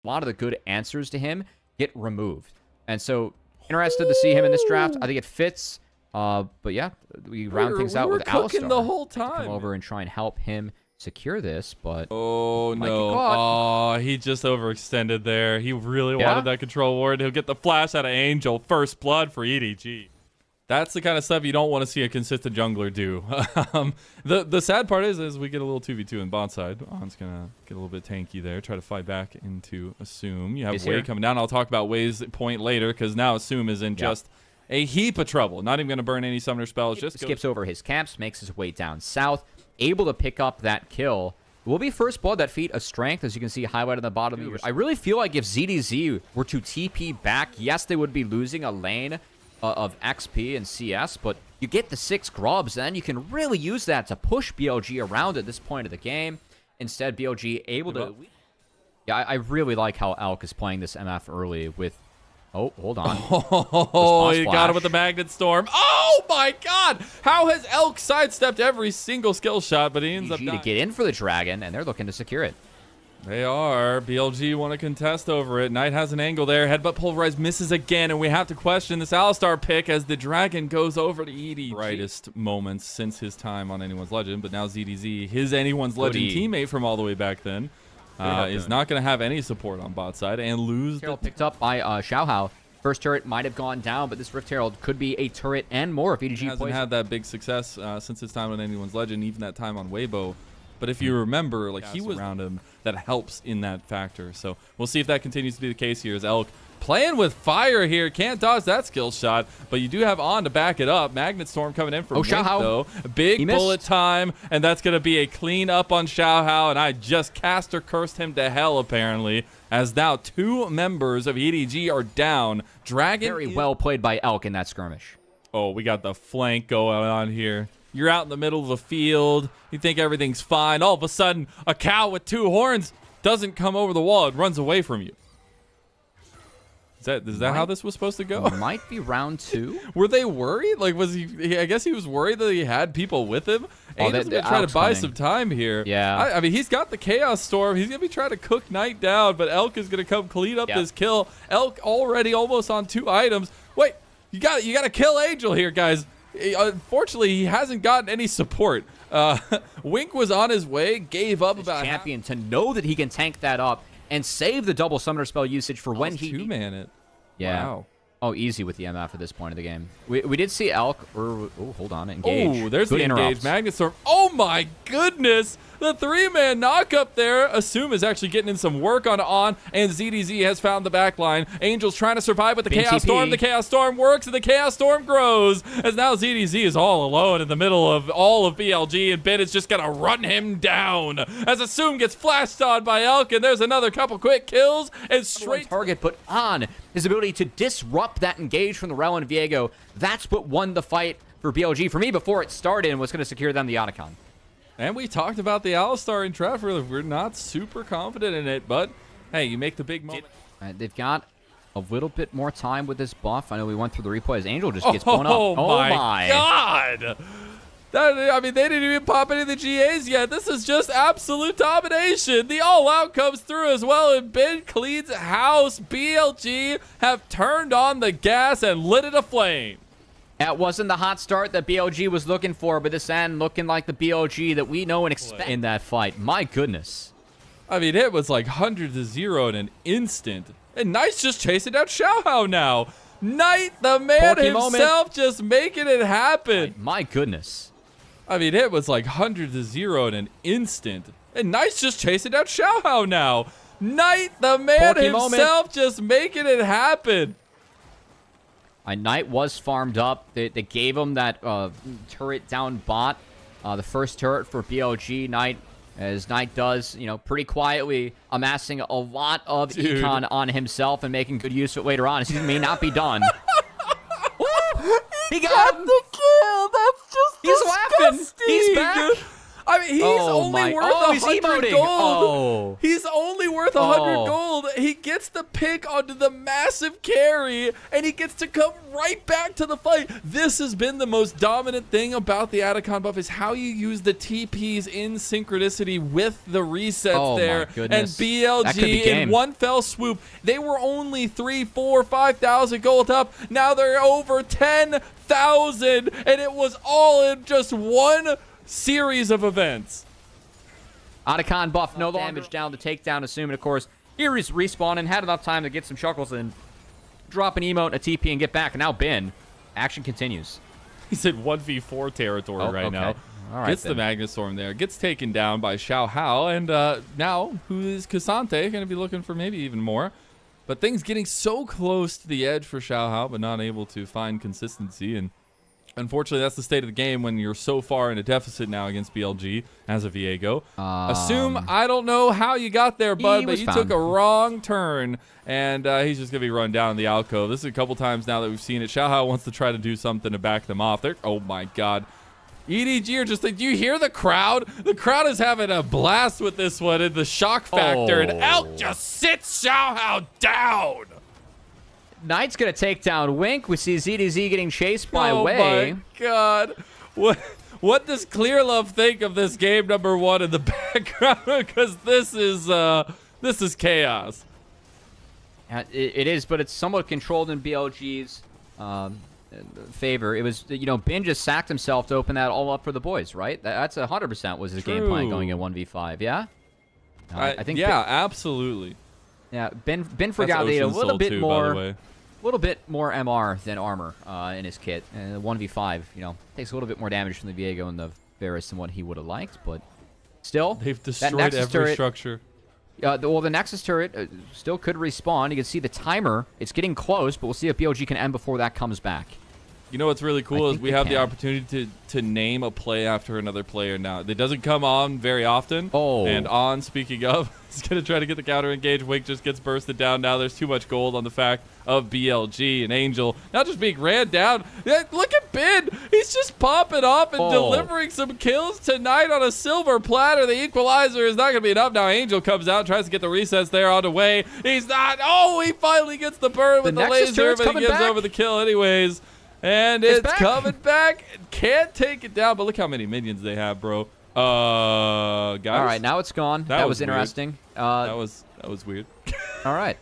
a lot of the good answers to him get removed. And so, interested to see him in this draft. I think it fits. But yeah, we round things out with Alistar. The whole time. Come over and try and help him secure this, but oh no! Oh, he just overextended there. He really wanted that control ward. He'll get the flash out of Angel. First blood for EDG. That's the kind of stuff you don't want to see a consistent jungler do. The sad part is we get a little 2v2 in bot side. On's gonna get a little bit tanky there. Try to fight back into Assume. You have Wei coming down. I'll talk about Wei's point later because now Assume is in just a heap of trouble. Not even gonna burn any summoner spells. Just skips over his camps, makes his way down south, able to pick up that kill. Will be first blood that feat of strength, as you can see highlighted at the bottom. I really feel like if ZDZ were to TP back, yes, they would be losing a lane of XP and CS, but you get the 6 grubs, and then you can really use that to push BLG around at this point of the game. Instead, BLG able to... Yeah, I really like how Elk is playing this MF early with... Oh, hold on. Oh, you got him with the Magnet Storm. Oh, my God! How has Elk sidestepped every single skill shot, but he ends up dying. To get in for the Dragon, and they're looking to secure it. They are. BLG want to contest over it. Knight has an angle there. Headbutt Pulverize misses again, and we have to question this Alistar pick as the Dragon goes over to EDG. Brightest moments since his time on Anyone's Legend, but now ZDZ, his Anyone's Legend teammate from all the way back then, is not going to have any support on bot side and lose. Picked up by Xiaohao. First turret might have gone down, but this Rift Herald could be a turret and more if EDG hasn't had that big success since his time on Anyone's Legend, even that time on Weibo. But if you remember, like he was around him, that helps in that factor. So we'll see if that continues to be the case here as Elk playing with fire here. Can't dodge that skill shot, but you do have On to back it up. Magnet Storm coming in from Wink, though. Big bullet time, and that's going to be a clean up on Xiaohao, and I just caster cursed him to hell, apparently, as now 2 members of EDG are down. Dragon very well played by Elk in that skirmish. Oh, we got the flank going on here. You're out in the middle of the field. You think everything's fine. All of a sudden, a cow with 2 horns doesn't come over the wall. It runs away from you. Is that how this was supposed to go? Might be round 2. Were they worried? Like, was he? I guess he was worried that he had people with him. Angel's gonna try to buy some time here. Yeah. I mean, he's got the Chaos Storm. He's gonna be trying to cook Knight down, but Elk is gonna come clean up this kill. Elk already almost on 2 items. Wait, you got to kill Angel here, guys. Unfortunately, he hasn't gotten any support. Wink was on his way, gave up about champion to know that he can tank that up and save the double summoner spell usage for when he 2-man it. Yeah. Wow. Oh, easy with the MF at this point of the game. We did see Elk. Oh, hold on, engage. Oh, there's the engage Magnet Storm. Oh my goodness. The 3-man knock up there. Assume is actually getting in some work on, and ZDZ has found the back line. Angel's trying to survive with the Chaos Storm. The Chaos Storm works, and the Chaos Storm grows. As now ZDZ is all alone in the middle of all of BLG, and Ben is just going to run him down. As Assume gets flashed on by Elk, and there's another couple quick kills, and straight target, but on his ability to disrupt that engage from the Rel and Viego. That's what won the fight for BLG. For me, before it started, and was going to secure them the Otacon. And we talked about the Alistar in draft. We're not super confident in it, but hey, you make the big moment. They've got a little bit more time with this buff. I know we went through the replays. Angel just gets blown up. Oh my God! I mean, they didn't even pop any of the GAs yet. This is just absolute domination. The all-out comes through as well, and Ben cleans house. BLG have turned on the gas and lit it aflame. That wasn't the hot start that BLG was looking for, but this end looking like the BLG that we know and expect in that fight. My goodness. I mean, it was like 100-0 in an instant. And Knight's just chasing down Xiaohao now. Knight, the man himself, just making it happen. My goodness. I mean, it was like 100-0 in an instant. And Knight's just chasing down Xiaohao now. Knight, the man himself, just making it happen. Knight was farmed up. They gave him that turret down bot. The first turret for BLG. Knight, as Knight does, you know, pretty quietly amassing a lot of econ on himself and making good use of it later on. He may not be done. He got the kill. That's just disgusting. Laughing. He's back. I mean, he's only worth 100 gold. Oh. He's only worth 100 gold. He gets the pick onto the massive carry, and he gets to come right back to the fight. This has been the most dominant thing about the Atacon buff, is how you use the TPs in synchronicity with the resets there. And BLG in one fell swoop, they were only 3, 4, 5,000 gold up. Now they're over 10,000, and it was all in just one series of events. Atacon buff, no damage down the takedown, assuming, of course, he respawned and had enough time to get some chuckles and drop an emote, a TP, and get back. And now Ben, action continues. He's in 1v4 territory right now. All right, gets the Magnustorm there, gets taken down by Xiao Hao, and now who is Cassante going to be looking for maybe even more. But things getting so close to the edge for Xiao Hao, but not able to find consistency. And unfortunately, that's the state of the game when you're so far in a deficit now against BLG as a Viego. Assume I don't know how you got there, bud, but you took a wrong turn, and he's just going to be run down in the alcove. This is a couple times now that we've seen it. Xiao Hao wants to try to do something to back them off. Oh, my God. EDG are just like, do you hear the crowd? The crowd is having a blast with this one and the shock factor, and Elk just sits Xiao Hao down. Knight's going to take down Wink. We see ZDZ getting chased by Oh Wei. my God. What does Clear Love think of this game number 1 in the background? Because this is chaos. It is, but it's somewhat controlled in BLG's favor. It was, you know, Ben just sacked himself to open that all up for the boys, right? That's 100% was his game plan going in 1v5, yeah? I think absolutely. Yeah, Ben forgot they had a little bit more... a little bit more MR than armor in his kit. And 1v5, you know, takes a little bit more damage from the Viego and the Varus than what he would have liked, but still, they've destroyed every structure. Well, the Nexus turret still could respawn. You can see the timer. It's getting close, but we'll see if BLG can end before that comes back. You know what's really cool is we have the opportunity to name a play after another player now. It doesn't come on very often. And on, speaking of, he's going to try to get the counter engage. Wink just gets bursted down. Now there's too much gold on the fact of BLG and Angel not just being ran down. Look at Ben. He's just popping off and delivering some kills tonight on a silver platter. The equalizer is not going to be enough. Now Angel comes out, tries to get the resets there on the way. He's not. Oh, he finally gets the burn with the laser, but he gives over the kill anyways. And it's coming back. Can't take it down, but look how many minions they have, bro. Guys. All right, now it's gone. That was interesting. That was weird. All right.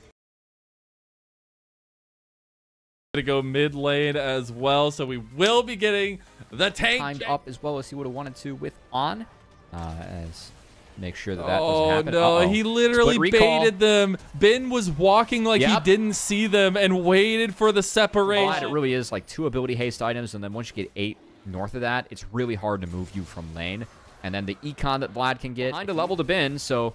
Gonna go mid lane as well, so we will be getting the tank timed up as well as he would have wanted to with on. As make sure that doesn't happen. Oh no, he literally baited them. Ben was walking like he didn't see them and waited for the separation. It really is like 2 ability haste items, and then once you get 8 north of that, it's really hard to move you from lane. And then the econ that Vlad can get kind of level to Ben, so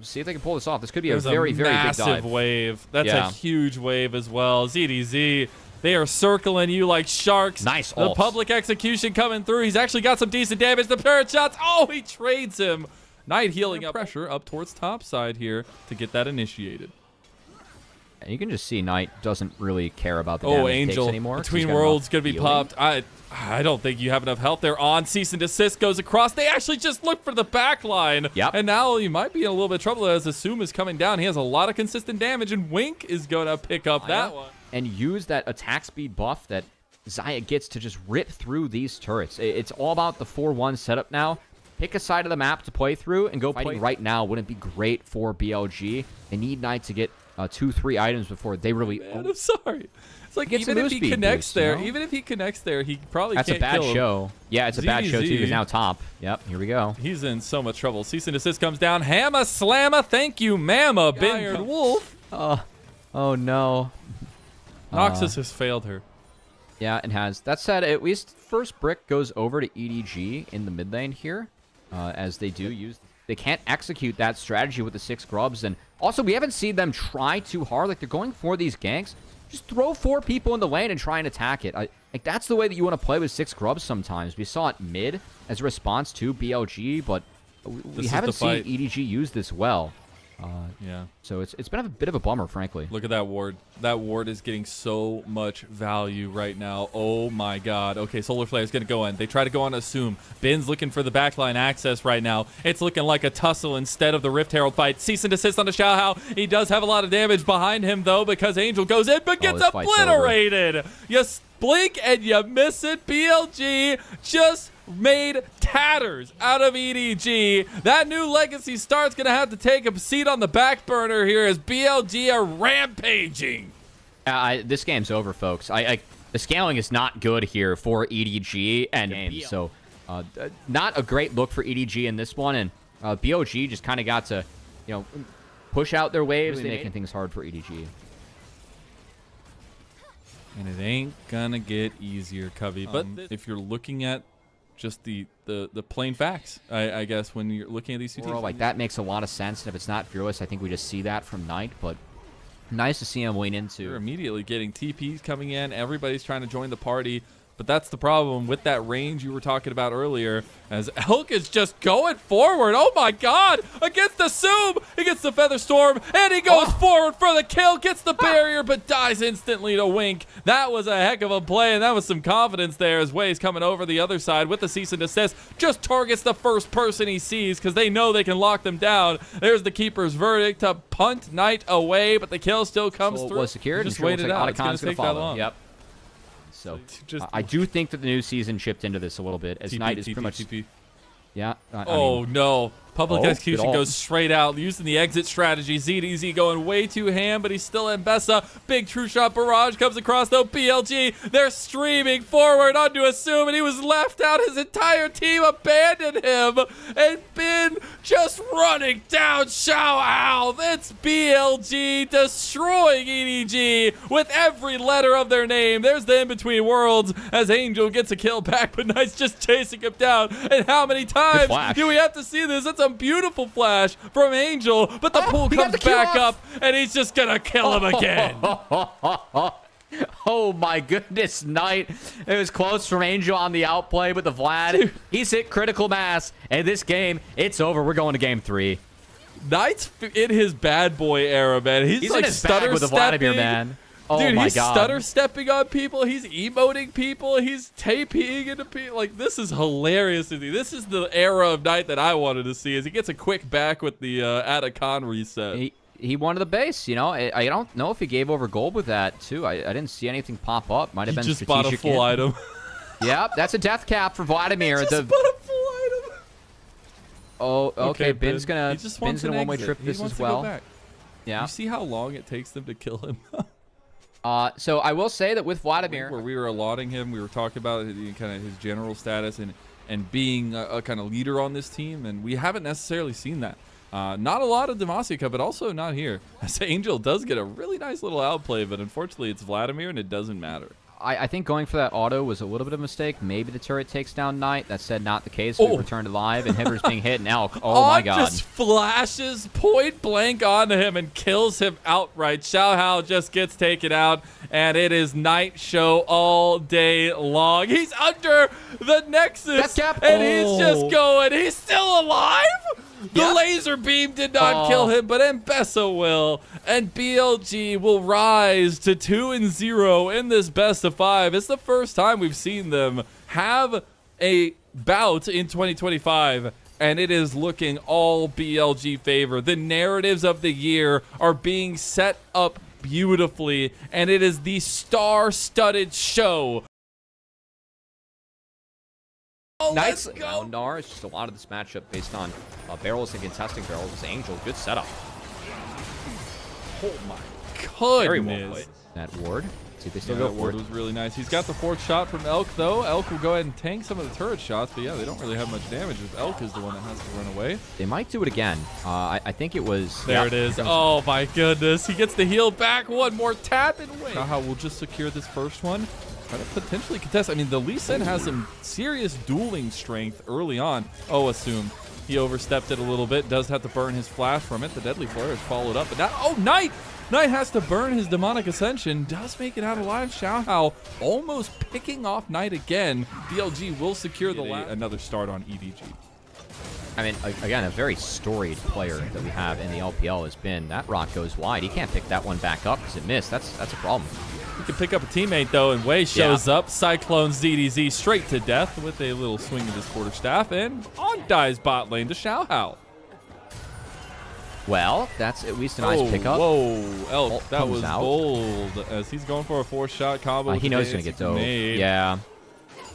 see if they can pull this off. This could be a very, very big dive. Massive wave. That's a huge wave as well. ZDZ. They are circling you like sharks. Nice The public execution coming through. He's actually got some decent damage. The turret shots. Oh, he trades him. Knight healing up pressure up towards top side here to get that initiated. And you can just see Knight doesn't really care about the damage Angel takes anymore. Between Worlds going to be popped. I don't think you have enough health there. On cease and desist goes across. They actually just look for the back line. And now you might be in a little bit of trouble as Assume is coming down. He has a lot of consistent damage, and Wink is going to pick up that one. And use that attack speed buff that Zaya gets to just rip through these turrets. It's all about the 4-1 setup now. Pick a side of the map to play through and go fighting right now. Wouldn't be great for BLG. They need Knight to get 2-3 items before they really... I'm sorry. It's like even if he connects there, even if he connects there, he probably can't kill him. That's a bad show. Yeah, it's a bad show too. He's now top. Yep, here we go. He's in so much trouble. Cease and desist comes down. Hammer slammer. Thank you, Mama. Ben Wolf. Oh no. Noxus has failed her. Yeah, it has. That said, at least first brick goes over to EDG in the mid lane here, as they do use... They can't execute that strategy with the 6 grubs, and also we haven't seen them try too hard. Like, they're going for these ganks. Just throw 4 people in the lane and try and attack it. Like, that's the way that you want to play with 6 grubs sometimes. We saw it mid as a response to BLG, but we haven't seen EDG use this well. Yeah. So it's been a bit of a bummer, frankly. Look at that ward. That ward is getting so much value right now. Oh my god. Okay, Solar Flare is going to go in. They try to go on Assume. Ben's looking for the backline access right now. It's looking like a tussle instead of the Rift Herald fight. Cease and desist on the Xiaohao. He does have a lot of damage behind him, though, because Angel goes in but gets obliterated. You blink and you miss it. BLG just made tatters out of EDG. That new legacy star's gonna have to take a seat on the back burner here as BLG are rampaging. This game's over, folks. The scaling is not good here for EDG and games, so not a great look for EDG in this one. And BLG just kind of got to, push out their waves, really making things hard for EDG. And it ain't gonna get easier, Covey. But if you're looking at just the plain facts, I guess, when you're looking at these two teams. Like, that makes a lot of sense. And if it's not Fearless, I think we just see that from Knight. But nice to see him lean into. You're immediately getting TPs coming in. Everybody's trying to join the party. But that's the problem with that range you were talking about earlier, as Elk is just going forward. Oh my god! Against Assume! He gets the Feather Storm, and he goes forward for the kill, gets the barrier, but dies instantly to Wink. That was a heck of a play, and that was some confidence there as Way's coming over the other side with the cease and desist. Just targets the first person he sees because they know they can lock them down. There's the Keeper's verdict to punt Knight away, but the kill still comes through. Was secured. Just wait it out. It's going to take that long. Yep. So I do think that the new season chipped into this a little bit, as Knight is pretty much. Yeah. I mean, no. Public execution goes straight out, using the exit strategy. ZDZ going way too ham, but he's still in Bessa. Big true shot barrage comes across, though. BLG, they're streaming forward onto Assume, and he was left out. His entire team abandoned him. And Ben just running down Xiaohao. It's BLG destroying EDG with every letter of their name. There's the in-between worlds as Angel gets a kill back, but Knight's just chasing him down. And how many times do we have to see this? That's a beautiful flash from Angel, but the pool comes back up, and he's just gonna kill him again. Oh my goodness, Knight. It was close from Angel on the outplay, but the Vlad, he's hit critical mass, and this game, it's over. We're going to game 3. Knight's in his bad boy era, man. He's like in his bag with the Vladimir, man. Oh dude, my he's God. stutter stepping on people. He's emoting people. He's taping into people. Like, this is hilarious to me. This is the era of Knight that I wanted to see, as he gets a quick back with the Atacon reset. He wanted the base, I don't know if he gave over gold with that, too. I didn't see anything pop up. Might have been just bought a full item. Yep, that's a death cap for Vladimir. Just bought a full item. Oh, okay. Ben's gonna one-way trip this as well. Yeah. You see how long it takes them to kill him? So I will say that with Vladimir, where we were allotting him, we were talking about kind of his general status and being a kind of leader on this team, and we haven't necessarily seen that. Not a lot of Demacia, but also not here. As Angel does get a really nice little outplay, but unfortunately it's Vladimir, and it doesn't matter. I think going for that auto was a little bit of a mistake. Maybe the turret takes down Knight. That said, not the case. We returned to live, and Inhibitor's being hit, and Elk. Oh my God. Just flashes point blank onto him and kills him outright. Xiaohao just gets taken out, and it is Knight show all day long. He's under the Nexus, and he's just going. He's still alive? The laser beam did not kill him, but M-Bessa will. And BLG will rise to 2-0 in this best of 5. It's the first time we've seen them have a bout in 2025, and it is looking all BLG favor. The narratives of the year are being set up beautifully, and it is the star-studded show. Nice Gnar. It's just a lot of this matchup based on barrels and contesting barrels. This Angel, good setup. Oh my goodness. Very well played. That ward. See if they still go for it. Ward was really nice. He's got the 4th shot from Elk, though. Elk will go ahead and tank some of the turret shots, but yeah, they don't really have much damage if Elk is the one that has to run away. They might do it again. I think it was... There it is. Oh my goodness. He gets the heal back. One more tap and win. Xiaohao will just secure this first one. Try to potentially contest. I mean, the Lee Sin has some serious dueling strength early on. Oh, Assume. He overstepped it a little bit. Does have to burn his flash from it. The Deadly Flare is followed up. But now, oh, Knight! Knight has to burn his Demonic Ascension. Does make it out alive. Xiaohao almost picking off Knight again. BLG will secure the last. Another start on EDG. I mean, again, a very storied player that we have in the LPL has been that rock goes wide. He can't pick that one back up because it missed. That's a problem. He can pick up a teammate, though, and Wei shows up. Cyclones ZDZ straight to death with a little swing of his quarterstaff, and on dies bot lane to Xiaohao. Well, that's at least a nice pickup. Whoa, Elk, that was bold, as he's going for a 4-shot combo. He knows he's going to get dove. Yeah.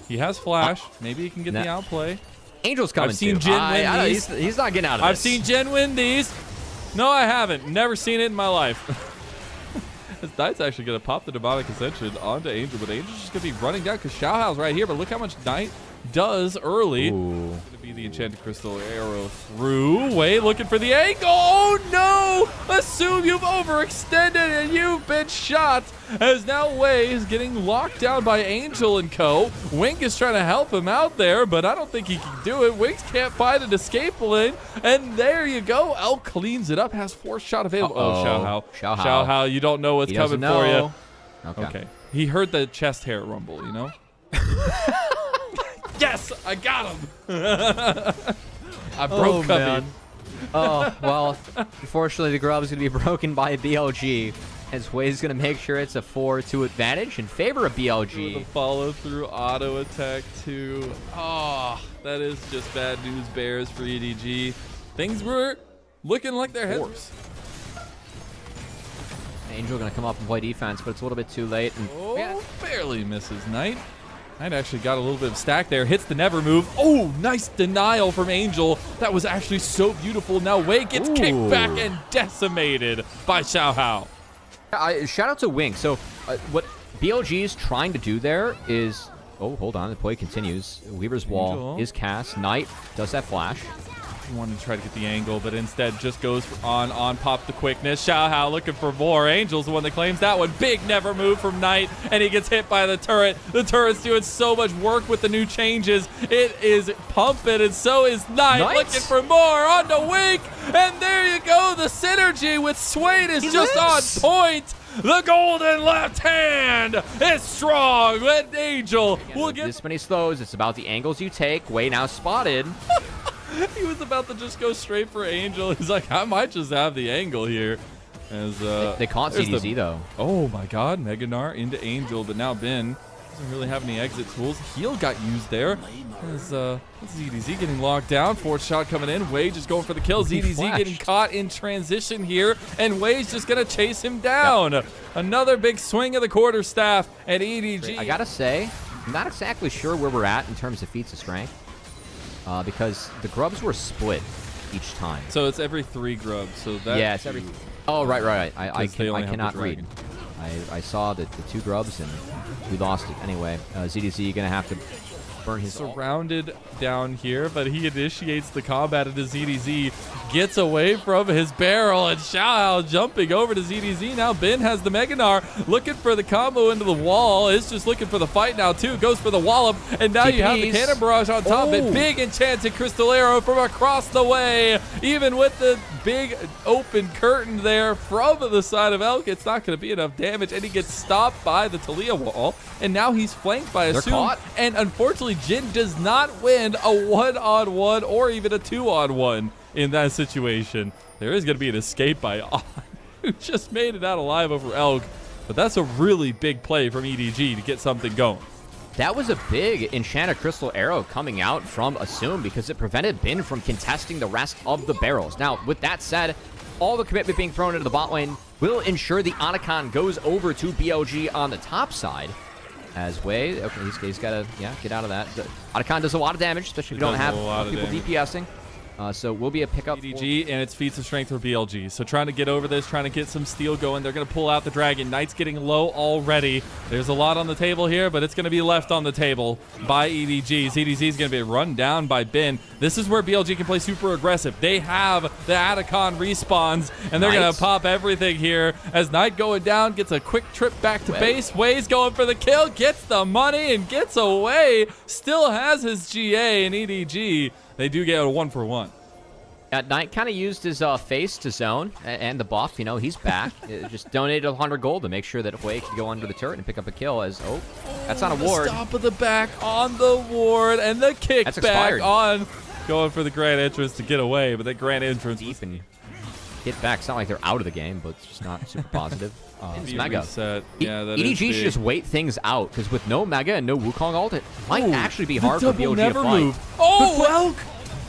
He has flash. Maybe he can get the outplay. Angel's coming I've seen too. Jin win these. He's not getting out of this. I've seen Jin win these. No, I haven't. Never seen it in my life. This Knight's actually going to pop the Demonic Ascension onto Angel, but Angel's just going to be running down because Xiaohao's right here. But look how much Knight does early. Going to be the Enchanted Crystal arrow through. Wei looking for the angle. Oh, no! Assume you've overextended and you've been shot. As now Wei is getting locked down by Angel and co. Wink is trying to help him out there, but I don't think he can do it. Winks can't find an escape lane. And there you go. Elk cleans it up, has 4-shot available. Oh, Xiaohao, you don't know what's coming for you. Okay. He heard the chest hair rumble, you know? Yes, I got him. I broke Cubby. Oh, well, unfortunately, the grub is going to be broken by BLG. As Wei's going to make sure it's a 4-2 advantage in favor of BLG. The follow through auto attack too. Oh, that is just bad news bears for EDG. Things were looking like their heads. Angel going to come up and play defense, but it's a little bit too late. And barely misses Knight. Knight actually got a little bit of stack there. Hits the never move. Oh, nice denial from Angel. That was actually so beautiful. Now Wei gets kicked back and decimated by Xiaohao. Shout out to Wing. So what BLG is trying to do there is... Oh, hold on. The play continues. Weaver's Wall is cast. Knight does that flash. He wanted to try to get the angle, but instead just goes on pop the quickness. Xiaohao looking for more. Angel's the one that claims that one. Big never move from Knight, and he gets hit by the turret. The turret's doing so much work with the new changes. It is pumping, and so is Knight. Looking for more onto Wink, and there you go. The synergy with Swain is just on point. The golden left hand is strong. And Angel will get this many slows. It's about the angles you take. Wei now spotted. He was about to just go straight for Angel. He's like, I might just have the angle here. As they caught ZDZ though. Oh my God, Meganar into Angel, but now Ben doesn't really have any exit tools. Heal got used there. As ZDZ getting locked down. 4th shot coming in. Wei just going for the kill. ZDZ getting caught in transition here, and Wei's just gonna chase him down. Yep. Another big swing of the quarterstaff at EDG. I gotta say, I'm not exactly sure where we're at in terms of feats of strength. Because the grubs were split each time. So it's every 3 grubs. So that it's every. Oh, right. I cannot read. I saw the 2 grubs and we lost it anyway. ZDZ gonna have to burn his. Surrounded down here, but he initiates the combat into ZDZ, gets away from his barrel, and Xiaohao jumping over to ZDZ. Now Ben has the Meganar, looking for the combo into the wall. Is just looking for the fight now too. Goes for the wallop, and now you have the cannon barrage on top of it. Big enchanted crystal arrow from across the way. Even with the big open curtain there from the side of Elk, it's not going to be enough damage, and he gets stopped by the Talia wall, and now he's flanked by a Assume, and unfortunately Jin does not win a 1-on-1 or even a 2-on-1 in that situation. There is going to be an escape by On, who just made it out alive over Elk, but that's a really big play from EDG to get something going. That was a big Enchanted Crystal Arrow coming out from Assume because it prevented Bin from contesting the rest of the barrels. Now, with that said, all the commitment being thrown into the bot lane will ensure the Otacon goes over to BLG on the top side. As Wei, okay, he's got to get out of that. The Otacon does a lot of damage, especially if you don't have people DPSing. So will be a pickup. EDG, and it's feats of strength for BLG. So trying to get over this, trying to get some steal going. They're going to pull out the dragon. Knight's getting low already. There's a lot on the table here, but it's going to be left on the table by EDG. ZDZ is going to be run down by Ben. This is where BLG can play super aggressive. They have the Otacon respawns, and they're going to pop everything here. As Knight going down, gets a quick trip back to base. Wei's going for the kill, gets the money, and gets away. Still has his GA, and EDG, they do get a 1-for-1. Knight kind of used his face to zone and the buff. You know, he's back. Just donated 100 gold to make sure that Wei can go under the turret and pick up a kill. As that's on a ward. Stop of the back on the ward, and the kick back on going for the grand entrance to get away, but that grand entrance deep and get back. It's not like they're out of the game, but it's just not super positive. It's Mega. Yeah, that EDG should just wait things out, because with no Mega and no Wukong ult, it might actually be hard for BLG to fight. Move. Oh, Elk!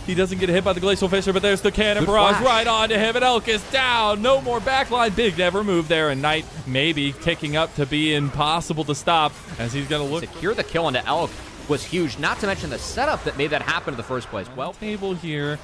He doesn't get hit by the Glacial Fisher, but there's the Cannon Barrage right onto him, and Elk is down. No more backline. Big never move there, and Knight maybe ticking up to be impossible to stop as he's going to look. Secure the kill onto Elk was huge, not to mention the setup that made that happen in the first place. Well, table here.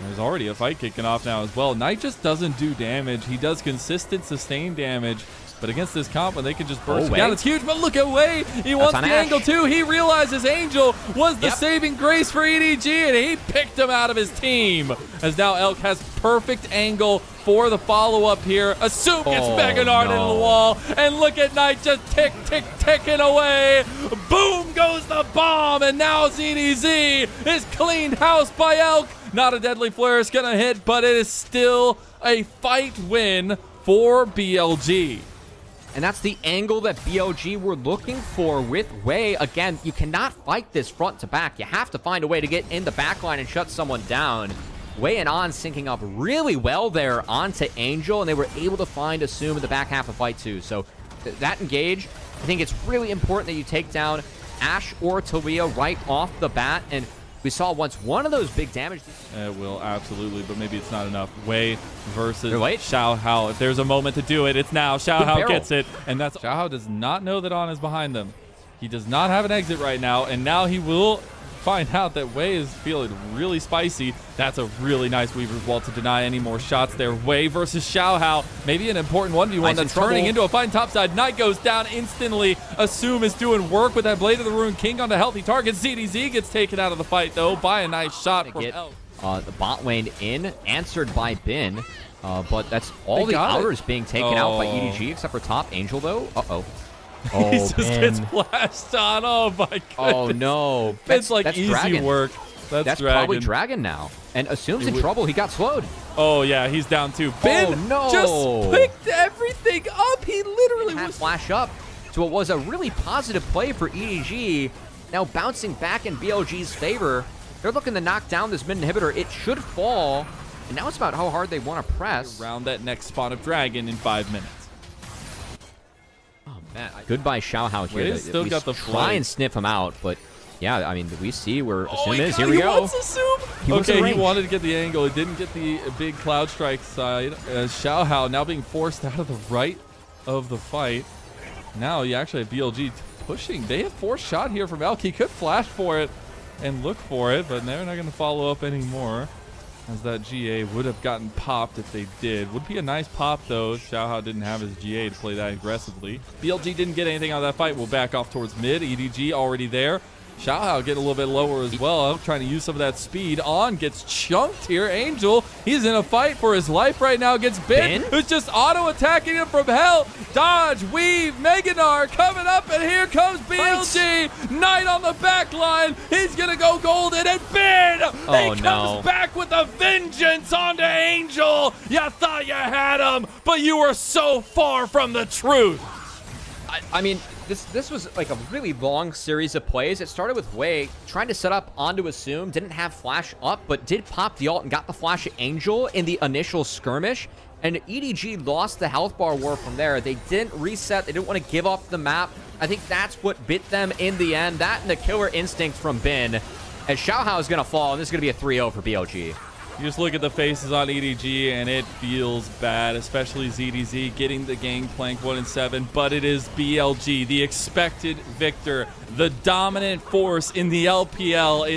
There's already a fight kicking off now as well. Knight just doesn't do damage. He does consistent sustained damage. But against this comp, when they can just burst down, it's huge. But look at Wei. He wants the angle too. He realizes Angel was the saving grace for EDG, and he picked him out of his team. As now Elk has perfect angle for the follow-up here. Assume gets Meganard into the wall. And look at Knight just ticking away. Boom goes the bomb. And now ZDZ is cleaned house by Elk. Not a deadly flare is going to hit, but it is still a fight win for BLG. And that's the angle that BLG were looking for with Wei. Again, you cannot fight this front to back. You have to find a way to get in the backline and shut someone down. Wei and On syncing up really well there onto Angel, and they were able to find Assume in the back half of fight 2. So that engage, I think it's really important that you take down Ashe or Talia right off the bat. And we saw once one of those big damage. It will, absolutely, but maybe it's not enough. Wei versus Xiaohao. If there's a moment to do it, it's now. Xiaohao gets it, and that's Xiaohao does not know that On is behind them. He does not have an exit right now, and now he will find out that Wei is feeling really spicy. That's a really nice Weaver's Wall to deny any more shots there. Wei versus Xiaohao. Maybe an important 1v1 that's turning into a fight topside. Knight goes down instantly. Assume is doing work with that Blade of the Rune King on the healthy target. ZDZ gets taken out of the fight, though, by a nice shot from Elk. The bot lane in, answered by Bin. But that's all the outers being taken out by EDG, except for top. Angel, though. Uh-oh. Oh, he just gets flashed on. Oh, my goodness. Oh, no. That's like easy Dragon. Work. That's probably Dragon now. And Assume's in trouble. He got slowed. Oh, yeah. He's down, too. Bin just picked everything up. He literally was flash up. So it was a really positive play for EDG. Now bouncing back in BLG's favor. They're looking to knock down this mid inhibitor. It should fall. And now it's about how hard they want to press. Around that next spawn of Dragon in 5 minutes. Goodbye Xiaohao here. He's still got the try and sniff him out, but yeah, I mean, we see where Assume is. Here we go. Okay, he wanted to get the angle. He didn't get the big Cloud Strike side. Xiaohao now being forced out of the right of the fight. Now you actually have BLG pushing. They have forced shot here from Elk. He could flash for it and look for it, but they're not going to follow up anymore. As that GA would have gotten popped if they did. Would be a nice pop, though. Xiaohao didn't have his GA to play that aggressively. BLG didn't get anything out of that fight. We'll back off towards mid. EDG already there. Xiaohao getting a little bit lower as well. Trying to use some of that speed. On gets chunked here. Angel, he's in a fight for his life right now against Bin, who's just auto-attacking him from hell. Dodge, weave, Meganar coming up, and here comes BLG. Knight on the back line. He's going to go golden, and Bin, he comes back with a vengeance onto Angel. You thought you had him, but you were so far from the truth. I mean, this was like a really long series of plays. It started with Wei trying to set up onto Assume, didn't have flash up, but did pop the ult and got the flash at Angel in the initial skirmish. And EDG lost the health bar war from there. They didn't reset. They didn't want to give up the map. I think that's what bit them in the end. That and the killer instinct from Bin. As Xiaohao is going to fall, and this is going to be a 3-0 for BLG. You just look at the faces on EDG, and it feels bad, especially ZDZ getting the gangplank 1-7, but it is BLG, the expected victor, the dominant force in the LPL.